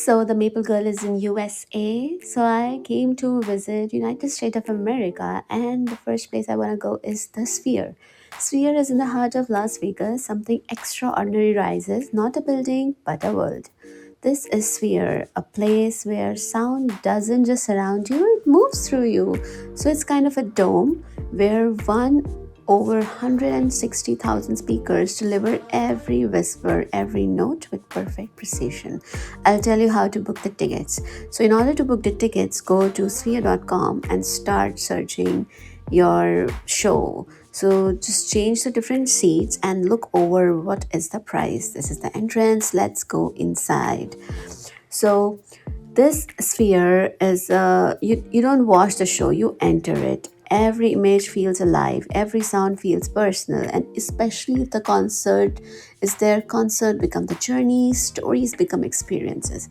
So the Maple Girl is in USA. So I came to visit United States of America, and the first place I want to go is the Sphere. Sphere is in the heart of Las Vegas. Something extraordinary rises, not a building, but a world. This is Sphere, a place where sound doesn't just surround you, it moves through you. So it's kind of a dome where one over 160,000 speakers deliver every whisper, every note with perfect precision. I'll tell you how to book the tickets. So, in order to book the tickets, go to sphere.com and start searching your show. So, just change the different seats and look over what is the price. This is the entrance. Let's go inside. So, this sphere is you don't watch the show, you enter it. Every image feels alive, every sound feels personal, and especially if the concert is there, concert become the journey, stories become experiences.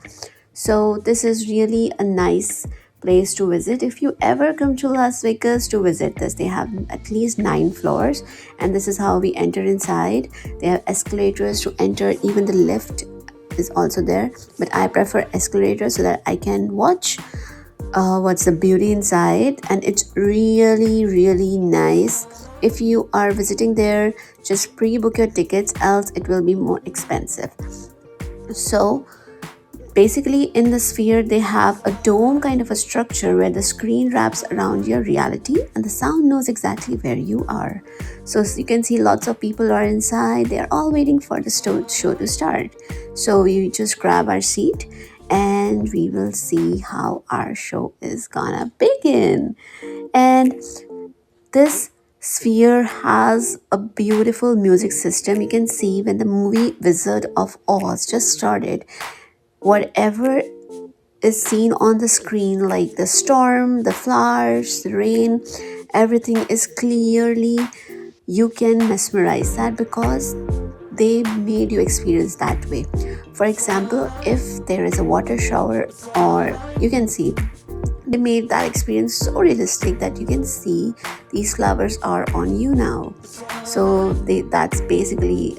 So this is really a nice place to visit. If you ever come to Las Vegas to visit this, they have at least 9 floors, and this is how we enter inside. They have escalators to enter, even the lift is also there, but I prefer escalator so that I can watch what's the beauty inside, and it's really nice. If you are visiting there, just pre-book your tickets, else it will be more expensive. So basically, in the sphere, they have a dome kind of a structure where the screen wraps around your reality and the sound knows exactly where you are. So you can see lots of people are inside, they are all waiting for the show to start. So we just grab our seat and we will see how our show is gonna begin. And this sphere has a beautiful music system. You can see when the movie Wizard of Oz just started, whatever is seen on the screen, like the storm, the flowers, the rain, everything is clearly, you can mesmerize that because they made you experience that way. For example, if there is a water shower, or you can see they made that experience so realistic that you can see these flowers are on you now. So that's basically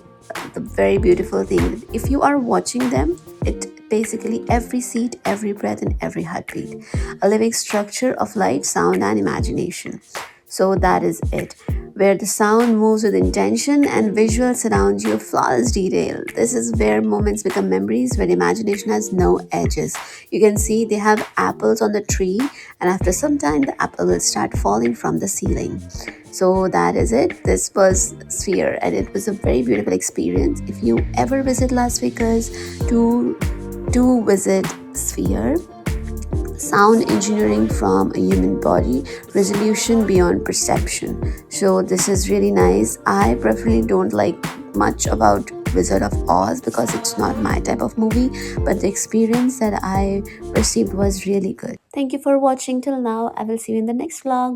the very beautiful thing. If you are watching them, it basically every seat, every breath, and every heartbeat, a living structure of light, sound, and imagination. So that is it, where the sound moves with intention and visuals surround you, flawless detail. This is where moments become memories, where imagination has no edges. You can see they have apples on the tree, and after some time, the apple will start falling from the ceiling. So that is it. This was Sphere, and it was a very beautiful experience. If you ever visit Las Vegas, to visit Sphere. Sound engineering from a human body, resolution beyond perception. So this is really nice. I preferably don't like much about Wizard of Oz because it's not my type of movie, but the experience that I received was really good. Thank you for watching till now. I will see you in the next vlog.